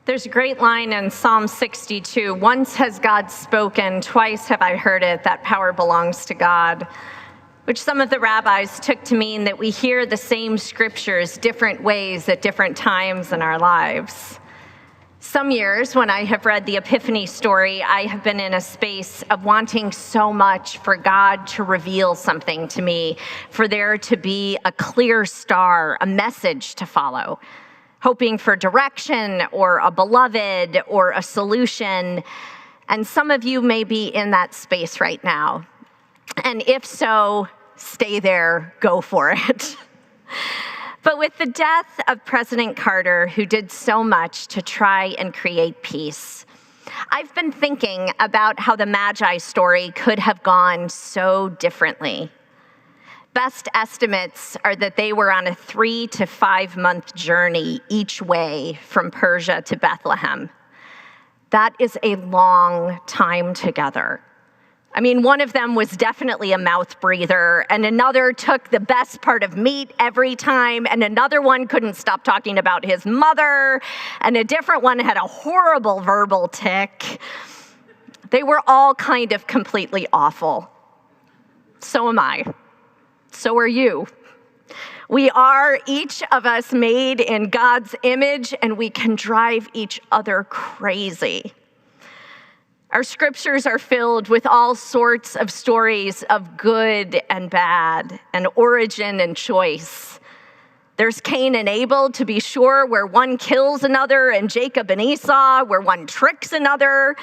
There's a great line in Psalm 62, "Once has God spoken, twice have I heard it, that power belongs to God," which some of the rabbis took to mean that we hear the same scriptures different ways at different times in our lives. Some years, when I have read the Epiphany story, I have been in a space of wanting so much for God to reveal something to me, for there to be a clear star, a message to follow, hoping for direction or a beloved or a solution. And some of you may be in that space right now. And if so, stay there, go for it. But with the death of President Carter, who did so much to try and create peace, I've been thinking about how the Magi story could have gone so differently. Best estimates are that they were on a 3 to 5 month journey each way from Persia to Bethlehem. That is a long time together. I mean, one of them was definitely a mouth breather, and another took the best part of meat every time, and another one couldn't stop talking about his mother, and a different one had a horrible verbal tic. They were all kind of completely awful. So am I. So are you. We are, each of us, made in God's image, and we can drive each other crazy. Our scriptures are filled with all sorts of stories of good and bad, and origin and choice. There's Cain and Abel, to be sure, where one kills another, and Jacob and Esau, where one tricks another,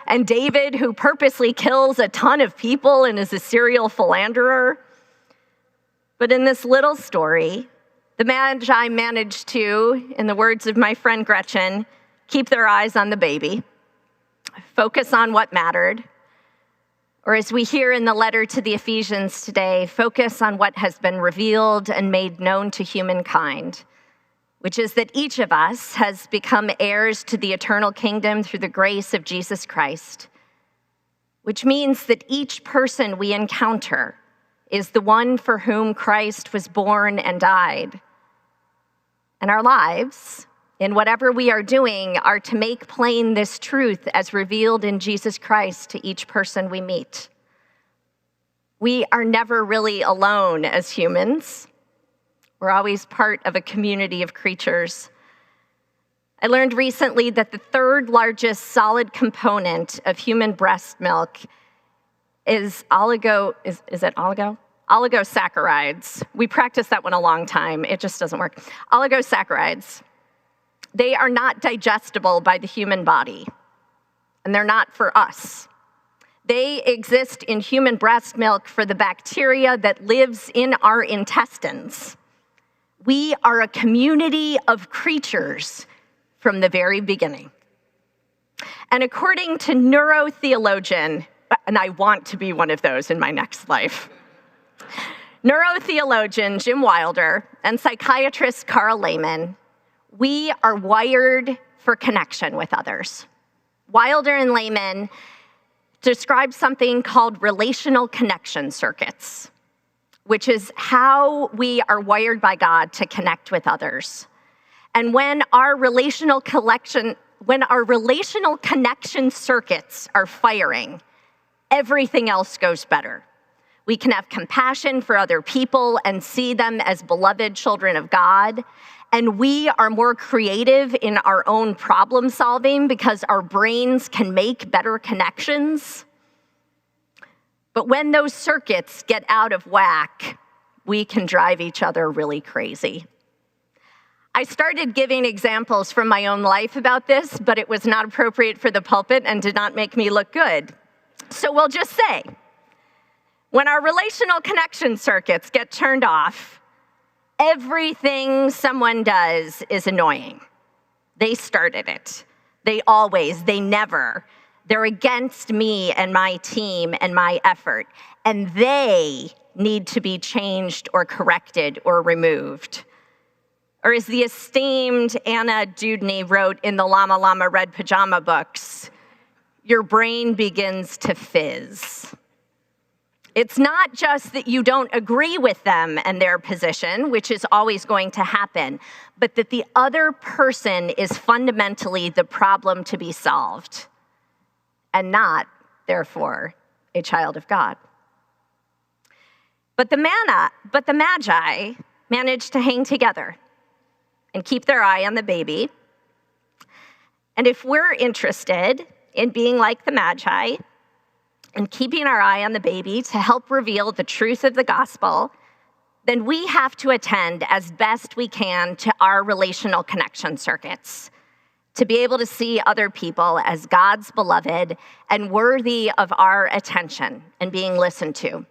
and David, who purposely kills a ton of people and is a serial philanderer. But in this little story, the Magi managed to, in the words of my friend Gretchen, keep their eyes on the baby, focus on what mattered, or as we hear in the letter to the Ephesians today, focus on what has been revealed and made known to humankind, which is that each of us has become heirs to the eternal kingdom through the grace of Jesus Christ, which means that each person we encounter is the one for whom Christ was born and died. And our lives, in whatever we are doing, are to make plain this truth as revealed in Jesus Christ to each person we meet. We are never really alone as humans. We're always part of a community of creatures. I learned recently that the third largest solid component of human breast milk is oligosaccharides. We practiced that one a long time. It just doesn't work. Oligosaccharides. They are not digestible by the human body, and they're not for us. They exist in human breast milk for the bacteria that lives in our intestines. We are a community of creatures from the very beginning. And according to neurotheologian, and I want to be one of those in my next life, neurotheologian Jim Wilder and psychiatrist Carl Lehman, we are wired for connection with others. Wilder and Lehman describe something called relational connection circuits, which is how we are wired by God to connect with others. And when our relational connection circuits are firing, everything else goes better. We can have compassion for other people and see them as beloved children of God. And we are more creative in our own problem solving because our brains can make better connections. But when those circuits get out of whack, we can drive each other really crazy. I started giving examples from my own life about this, but it was not appropriate for the pulpit and did not make me look good. So we'll just say, when our relational connection circuits get turned off, everything someone does is annoying. They started it. They never. They're against me and my team and my effort. And they need to be changed or corrected or removed. Or as the esteemed Anna Dewdney wrote in the Llama Llama Red Pajama books, your brain begins to fizz. It's not just that you don't agree with them and their position, which is always going to happen, but that the other person is fundamentally the problem to be solved and not, therefore, a child of God. But the Magi managed to hang together and keep their eye on the baby. And if we're interested in being like the Magi and keeping our eye on the baby to help reveal the truth of the gospel, then we have to attend as best we can to our relational connection circuits, to be able to see other people as God's beloved and worthy of our attention and being listened to.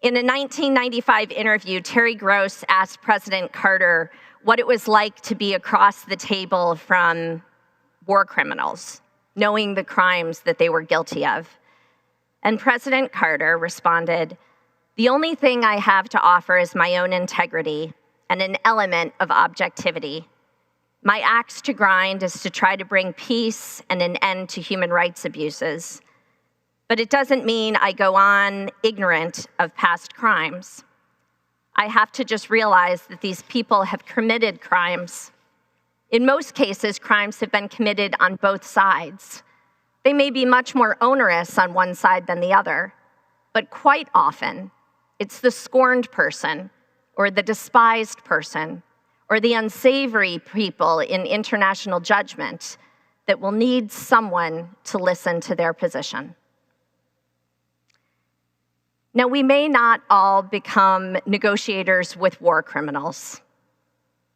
In a 1995 interview, Terry Gross asked President Carter what it was like to be across the table from war criminals, knowing the crimes that they were guilty of. And President Carter responded, "The only thing I have to offer is my own integrity and an element of objectivity. My axe to grind is to try to bring peace and an end to human rights abuses. But it doesn't mean I go on ignorant of past crimes. I have to just realize that these people have committed crimes. In most cases, crimes have been committed on both sides. They may be much more onerous on one side than the other, but quite often, it's the scorned person or the despised person or the unsavory people in international judgment that will need someone to listen to their position." Now, we may not all become negotiators with war criminals,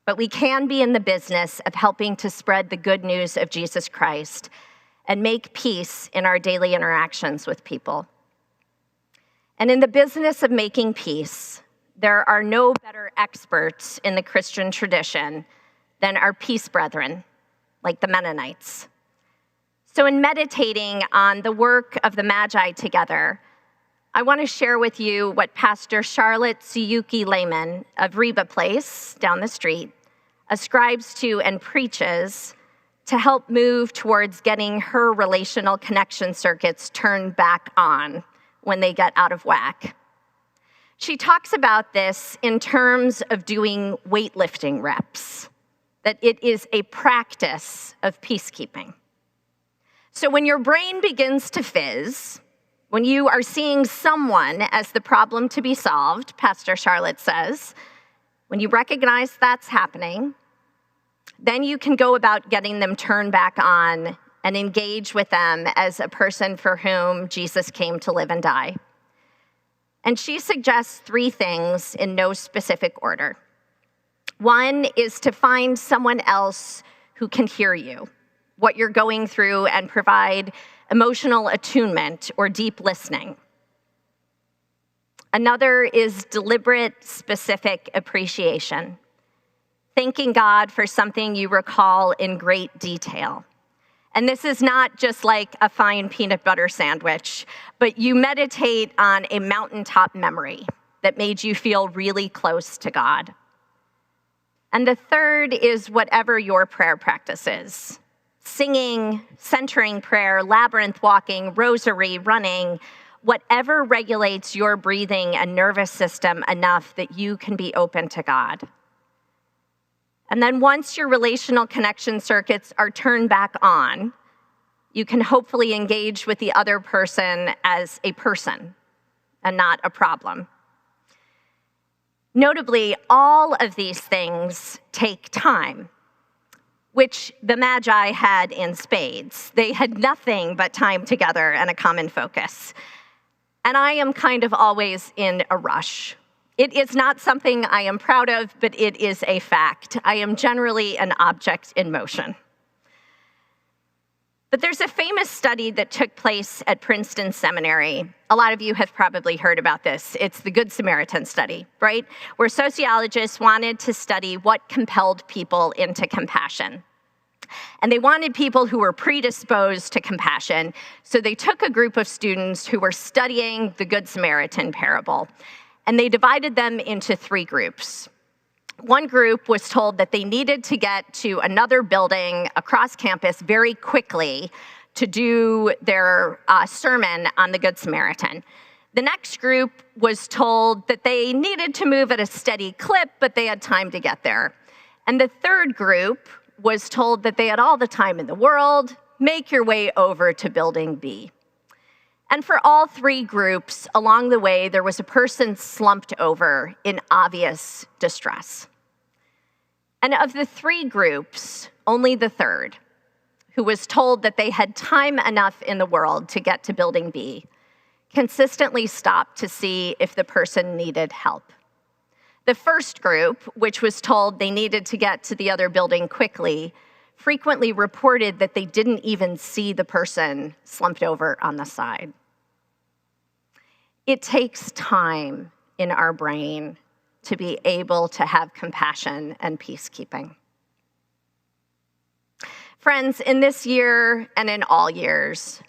but we can be in the business of helping to spread the good news of Jesus Christ and make peace in our daily interactions with people. And in the business of making peace, there are no better experts in the Christian tradition than our peace brethren, like the Mennonites. So in meditating on the work of the Magi together, I want to share with you what Pastor Charlotte Suyuki Lehman of Reba Place down the street ascribes to and preaches to help move towards getting her relational connection circuits turned back on when they get out of whack. She talks about this in terms of doing weightlifting reps, that it is a practice of peacekeeping. So when your brain begins to fizz, when you are seeing someone as the problem to be solved, Pastor Charlotte says, when you recognize that's happening, then you can go about getting them turned back on and engage with them as a person for whom Jesus came to live and die. And she suggests 3 things in no specific order. One is to find someone else who can hear you, what you're going through, and provide emotional attunement or deep listening. Another is deliberate, specific appreciation, thanking God for something you recall in great detail. And this is not just like a fine peanut butter sandwich, but you meditate on a mountaintop memory that made you feel really close to God. And the third is whatever your prayer practice is. Singing, centering prayer, labyrinth walking, rosary, running, whatever regulates your breathing and nervous system enough that you can be open to God. And then once your relational connection circuits are turned back on, you can hopefully engage with the other person as a person and not a problem. Notably, all of these things take time, which the Magi had in spades. They had nothing but time together and a common focus. And I am kind of always in a rush. It is not something I am proud of, but it is a fact. I am generally an object in motion. But there's a famous study that took place at Princeton Seminary. A lot of you have probably heard about this. It's the Good Samaritan study, right? Where sociologists wanted to study what compelled people into compassion. And they wanted people who were predisposed to compassion. So they took a group of students who were studying the Good Samaritan parable, and they divided them into 3 groups. One group was told that they needed to get to another building across campus very quickly to do their sermon on the Good Samaritan. The next group was told that they needed to move at a steady clip, but they had time to get there. And the third group was told that they had all the time in the world, make your way over to building B. And for all three groups, along the way, there was a person slumped over in obvious distress. And of the three groups, only the third, who was told that they had time enough in the world to get to building B, consistently stopped to see if the person needed help. The first group, which was told they needed to get to the other building quickly, frequently reported that they didn't even see the person slumped over on the side. It takes time in our brain to be able to have compassion and peacekeeping. Friends, in this year and in all years,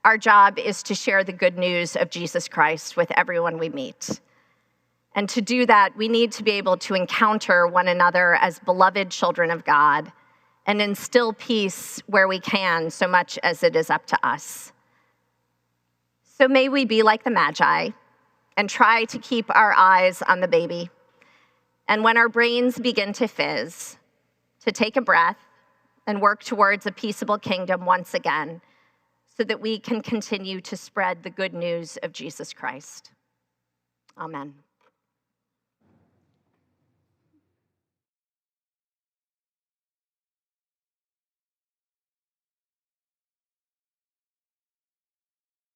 our job is to share the good news of Jesus Christ with everyone we meet. And to do that, we need to be able to encounter one another as beloved children of God and instill peace where we can, so much as it is up to us. So may we be like the Magi and try to keep our eyes on the baby. And when our brains begin to fizz, to take a breath and work towards a peaceable kingdom once again, so that we can continue to spread the good news of Jesus Christ. Amen.